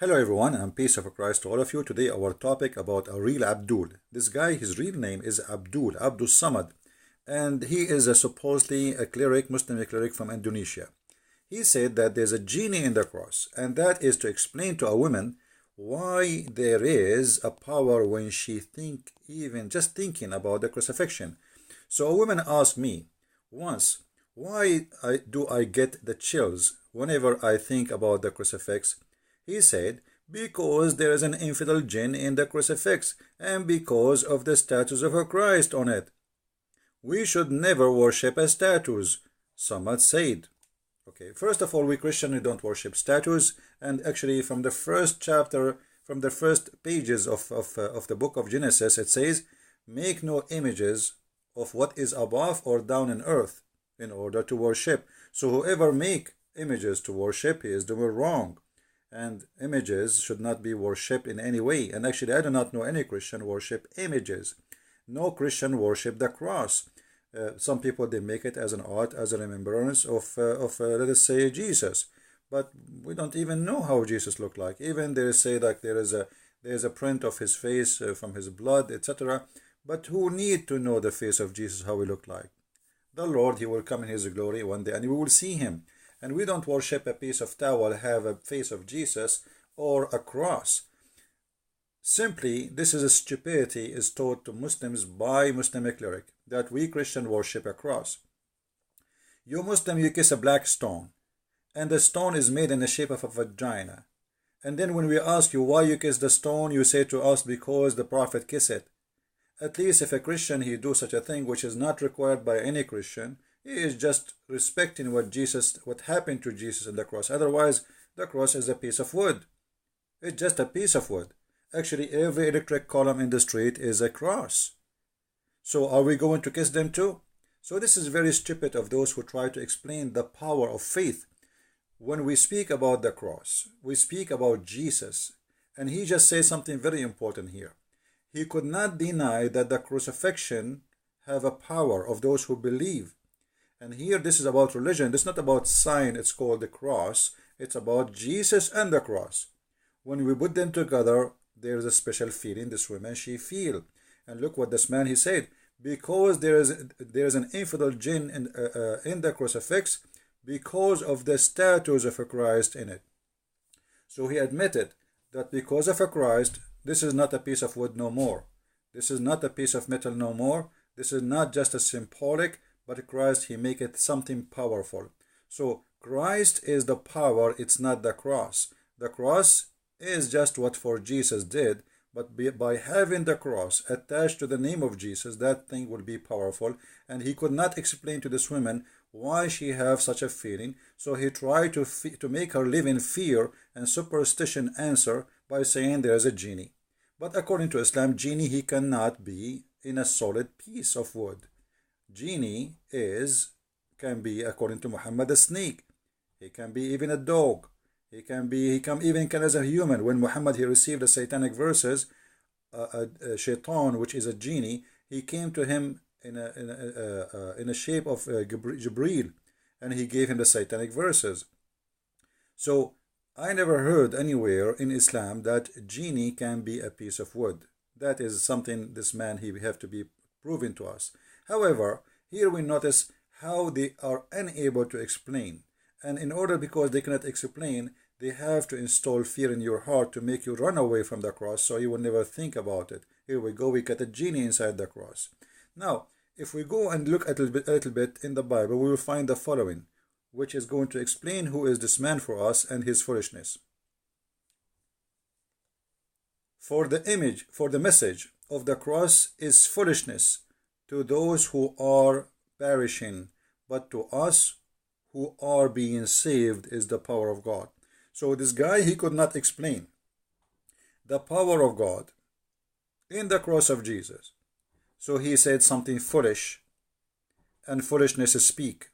Hello everyone, and peace of Christ to all of you. Today our topic about a real Abdul. This guy, his real name is Abdul Somad, and he is supposedly a cleric, Muslim cleric from Indonesia. He said that there's a genie in the cross, and that is to explain to a woman why there is a power when she even just thinking about the crucifixion. So a woman asked me once, why do I get the chills whenever I think about the crucifix? He said, because there is an infidel jinn in the crucifix and because of the statues of Christ on it. We should never worship statues, Samad said. Okay, first of all, we Christians don't worship statues, and actually from the first chapter, from the first pages of the book of Genesis, it says, make no images of what is above or down in earth in order to worship. So whoever make images to worship, he is doing wrong. And images should not be worshipped in any way. And actually, I do not know any Christian worship images. No Christian worship the cross. Some people, they make it as an art, as a remembrance of let us say, Jesus. But we don't even know how Jesus looked like. Even they say that there is a print of his face from his blood, etc. But who need to know the face of Jesus, how he looked like? The Lord, he will come in his glory one day, and we will see him. And we don't worship a piece of towel, have a face of Jesus, or a cross. Simply, this is a stupidity is taught to Muslims by Muslim cleric, that we Christian worship a cross. You Muslim, you kiss a black stone, and the stone is made in the shape of a vagina. And then when we ask you why you kiss the stone, you say to us, because the Prophet kissed it. At least if a Christian, he do such a thing, which is not required by any Christian, he is just respecting what happened to Jesus on the cross. Otherwise, the cross is a piece of wood. It's just a piece of wood. Actually, every electric column in the street is a cross. So are we going to kiss them too? So this is very stupid of those who try to explain the power of faith. When we speak about the cross, we speak about Jesus. And he just says something very important here. He could not deny that the crucifixion have a power of those who believe. And here this is about religion. This is not about sign. It's called the cross. It's about Jesus and the cross. When we put them together, there's a special feeling this woman, she feel. And look what this man, he said. Because there is an infidel jinn in the crucifix because of the statues of a Christ in it. So he admitted that because of a Christ, this is not a piece of wood no more. This is not a piece of metal no more. This is not just a symbolic, but Christ, he make it something powerful. So Christ is the power, it's not the cross. The cross is just what for Jesus did, but by having the cross attached to the name of Jesus, that thing will be powerful. And he could not explain to this woman why she have such a feeling. So he tried to make her live in fear and superstition answer by saying there is a genie. But according to Islam, genie, he cannot be in a solid piece of wood. Genie can be, according to Muhammad, a snake. He can be even a dog. He can even as a human. When Muhammad, he received the satanic verses, a shaitan, which is a genie, he came to him in a shape of Jibreel, and he gave him the satanic verses. So I never heard anywhere in Islam that genie can be a piece of wood. That is something this man, he have to be proven to us. However, here we notice how they are unable to explain. And in order, because they cannot explain, they have to install fear in your heart to make you run away from the cross so you will never think about it. Here we go, we got a genie inside the cross. Now, if we go and look a little bit in the Bible, we will find the following, which is going to explain who is this man for us and his foolishness. For the message of the cross is foolishness to those who are perishing, but to us who are being saved is the power of God. So this guy, he could not explain the power of God in the cross of Jesus. So he said something foolish, and foolishness speak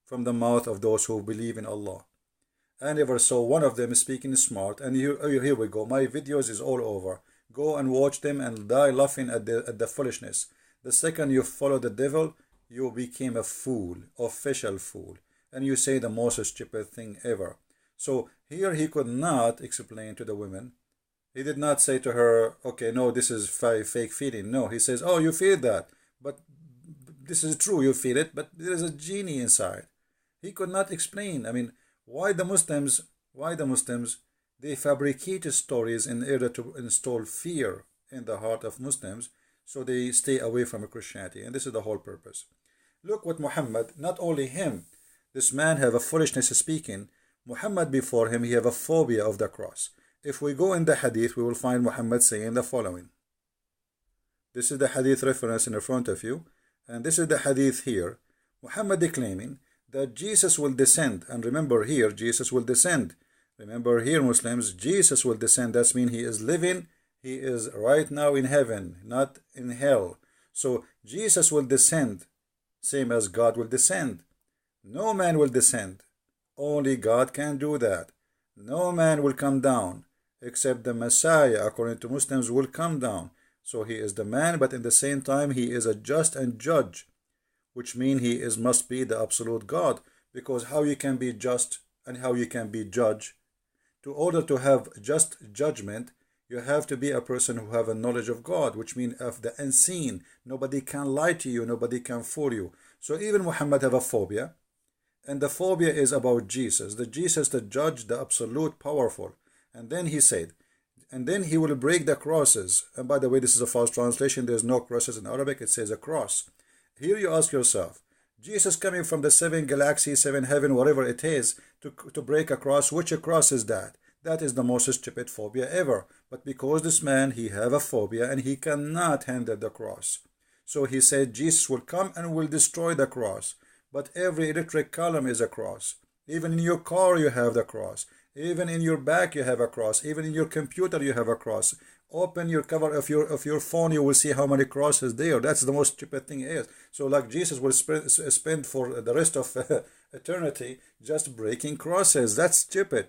from the mouth of those who believe in Allah. I never saw one of them speaking smart, and here we go. My videos is all over. Go and watch them and die laughing at the foolishness. The second you follow the devil, you became a fool, official fool, and you say the most stupid thing ever. So Here he could not explain to the women. He did not say to her, okay, no, this is fake feeling. No, he says, oh, you feel that, but this is true, you feel it, but there is a genie inside. He could not explain. I mean, why the Muslims, they fabricate stories in order to install fear in the heart of Muslims, so they stay away from Christianity. And this is the whole purpose. Look what Muhammad, not only him, this man have a foolishness speaking. Muhammad before him, he have a phobia of the cross. If we go in the hadith, we will find Muhammad saying the following. This is the hadith reference in front of you, and this is the hadith here. Muhammad declaiming that Jesus will descend, and remember here, Jesus will descend. Remember here, Muslims, Jesus will descend. That means he is living, he is right now in heaven, not in hell. So Jesus will descend, same as God will descend. No man will descend. Only God can do that. No man will come down, except the Messiah, according to Muslims, will come down. So he is the man, but in the same time he is a just and judge, which means he must be the absolute God. Because how you can be just and how you can be judge? To order to have just judgment, you have to be a person who have a knowledge of God, which means of the unseen. Nobody can lie to you, nobody can fool you. So even Muhammad have a phobia, and the phobia is about Jesus, the judge, the absolute powerful. And then he said, and then he will break the crosses. And by the way, this is a false translation. There's no crosses in Arabic. It says a cross. Here you ask yourself, Jesus coming from the 7 galaxies, 7 heaven, whatever it is, to break a cross. Which cross is that? That is the most stupid phobia ever. But because this man, he have a phobia and he cannot handle the cross. So he said Jesus will come and will destroy the cross. But every electric column is a cross. Even in your car you have the cross. Even in your back you have a cross. Even in your computer you have a cross. Open your cover of your phone, you will see how many crosses there. That's the most stupid thing is. So like Jesus will spend for the rest of eternity just breaking crosses. That's stupid.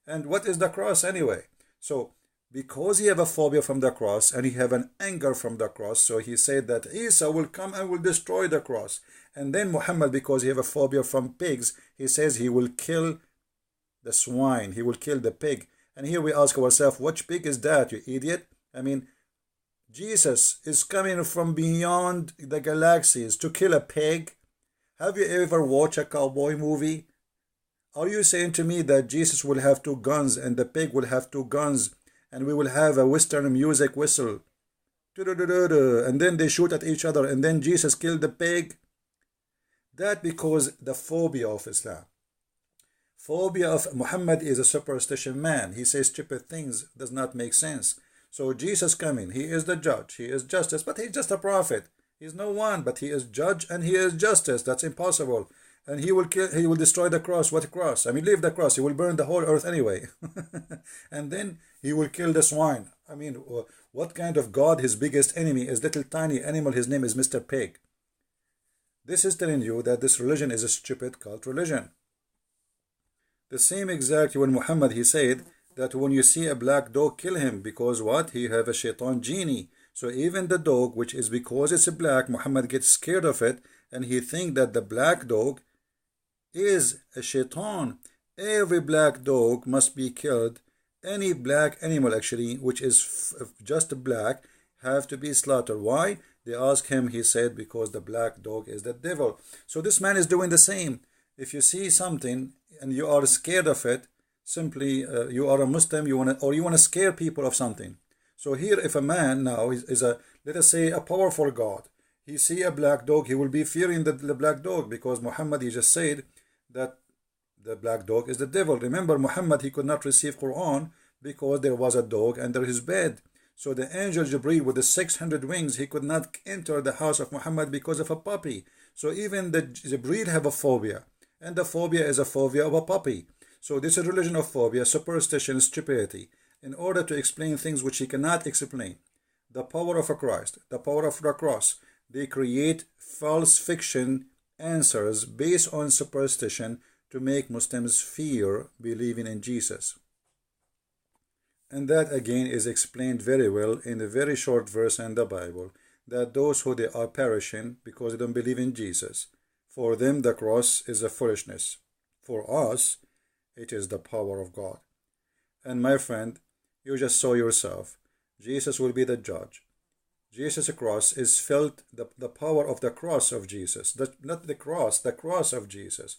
And what is the cross anyway? So because he have a phobia from the cross and he have an anger from the cross, so he said that Isa will come and will destroy the cross. And then Muhammad, because he have a phobia from pigs, he says he will kill the swine, he will kill the pig. And here we ask ourselves, which pig is that, you idiot? I mean, Jesus is coming from beyond the galaxies to kill a pig. Have you ever watched a cowboy movie? Are you saying to me that Jesus will have 2 guns and the pig will have 2 guns and we will have a Western music whistle? And then they shoot at each other and then Jesus killed the pig? That because the phobia of Islam. Phobia of Muhammad is a superstition man. He says stupid things, does not make sense. So Jesus coming, he is the judge, he is justice, but he's just a prophet. He's no one, but he is judge and he is justice. That's impossible. And he will kill, he will destroy the cross. What cross? I mean, leave the cross. He will burn the whole earth anyway. And then he will kill the swine. I mean, what kind of God? His biggest enemy is little tiny animal. His name is Mr. Pig. This is telling you that this religion is a stupid cult religion. The same exact when Muhammad, he said that when you see a black dog, kill him, because what? He have a shaitan genie. So even the dog, which is because it's a black, Muhammad gets scared of it and he think that the black dog is a shaitan. Every black dog must be killed. Any black animal actually, which is just black, have to be slaughtered. Why? They ask him, he said, because the black dog is the devil. So this man is doing the same. If you see something and you are scared of it, simply you are a Muslim, you want to scare people of something. So here, if a man now is a, let us say, a powerful God, he see a black dog, he will be fearing the black dog, because Muhammad, he just said that the black dog is the devil. Remember, Muhammad, he could not receive Quran because there was a dog under his bed. So the angel Jibreel with the 600 wings, he could not enter the house of Muhammad because of a puppy. So even the Jibreel have a phobia. And the phobia is a phobia of a puppy. So this is religion of phobia, superstition, stupidity, in order to explain things which he cannot explain. The power of a Christ, the power of the cross, they create false fiction answers based on superstition to make Muslims fear believing in Jesus. And that again is explained very well in a very short verse in the Bible, that those who they are perishing because they don't believe in Jesus, for them the cross is a foolishness. For us, it is the power of God. And my friend, you just saw yourself. Jesus will be the judge. Jesus' cross is filled, the power of the cross of Jesus. Not the cross of Jesus.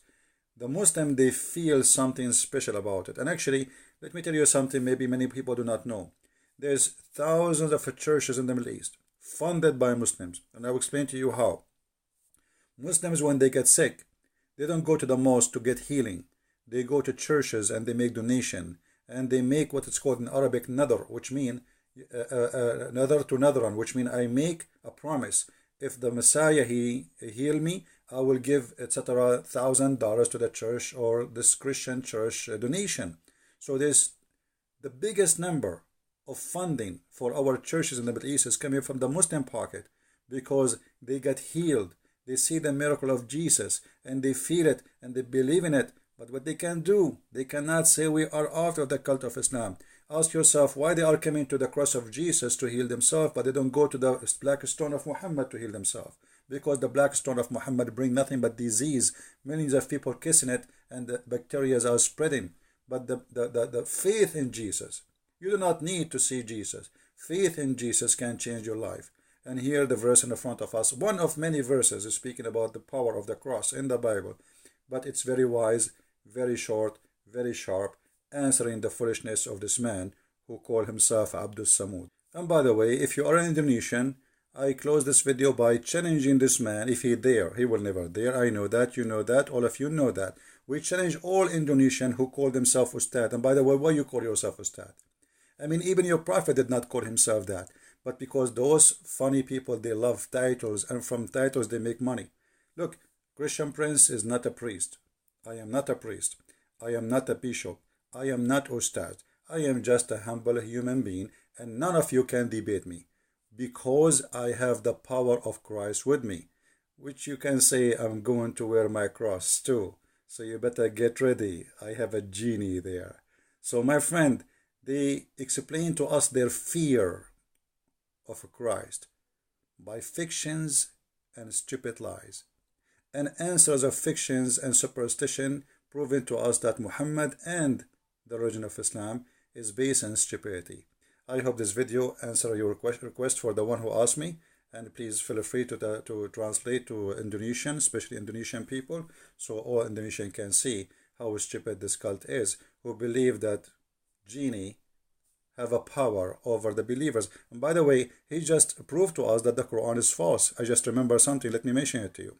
The Muslim, they feel something special about it. And actually, let me tell you something maybe many people do not know. There's thousands of churches in the Middle East funded by Muslims. And I will explain to you how. Muslims, when they get sick, they don't go to the mosque to get healing. They go to churches and they make donation. And they make what is called in Arabic nadr, which means nadr to nadran, which means I make a promise. If the Messiah he heal me, I will give etc. $1,000 to the church or this Christian church donation. So there's the biggest number of funding for our churches in the Middle East is coming from the Muslim pocket because they get healed. They see the miracle of Jesus and they feel it and they believe in it. But what they can do, they cannot say we are out of the cult of Islam. Ask yourself why they are coming to the cross of Jesus to heal themselves, but they don't go to the black stone of Muhammad to heal themselves. Because the black stone of Muhammad bring nothing but disease. Millions of people kissing it and the bacteria are spreading. But the faith in Jesus, you do not need to see Jesus. Faith in Jesus can change your life. And here the verse in the front of us, one of many verses is speaking about the power of the cross in the Bible. But it's very wise, very short, very sharp, answering the foolishness of this man who called himself Abdul Somad. And by the way, if you are an Indonesian, I close this video by challenging this man. If he dare, he will never dare. I know that, you know that, all of you know that. We challenge all Indonesian who call themselves Ustad. And by the way, why you call yourself Ustad? I mean, even your prophet did not call himself that. But because those funny people, they love titles, and from titles they make money. Look, ChristianPrince is not a priest. I am not a priest. I am not a bishop. I am not Ustad. I am just a humble human being, and none of you can debate me. Because I have the power of Christ with me. Which you can say I'm going to wear my cross too. So you better get ready. I have a genie there. So my friend, they explain to us their fear of Christ by fictions and stupid lies. And answers of fictions and superstition proving to us that Muhammad and the religion of Islam is based on stupidity. I hope this video answered your request for the one who asked me, and please feel free to translate to Indonesian, especially Indonesian people, so all Indonesian can see how stupid this cult is, who believe that jinni have a power over the believers. And by the way, he just proved to us that the Quran is false. I just remember something, let me mention it to you.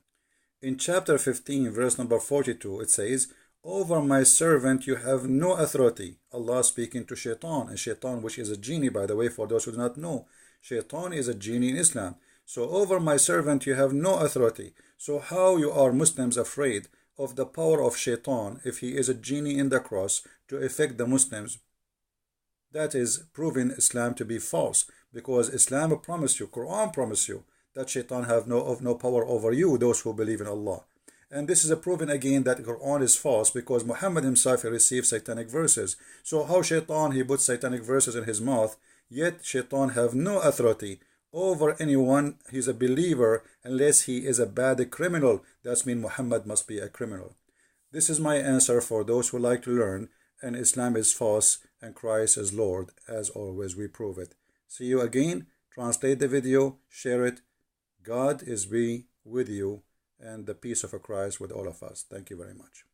In chapter 15, verse number 42, it says, over my servant you have no authority. Allah speaking to Shaitan, and Shaitan, which is a genie, by the way, for those who do not know. Shaitan is a genie in Islam. So over my servant you have no authority. So how you are Muslims afraid of the power of Shaitan if he is a genie in the cross to affect the Muslims? That is proving Islam to be false, because Islam promised you, Quran promised you, that Shaitan have no power over you, those who believe in Allah. And this is a proven again that Quran is false, because Muhammad himself received satanic verses. So how Shaitan, he put satanic verses in his mouth, yet Shaitan have no authority over anyone. He's a believer unless he is a bad criminal. That means Muhammad must be a criminal. This is my answer for those who like to learn, and Islam is false and Christ is Lord. As always, we prove it. See you again. Translate the video, share it. God is be with you, and the peace of Christ with all of us. Thank you very much.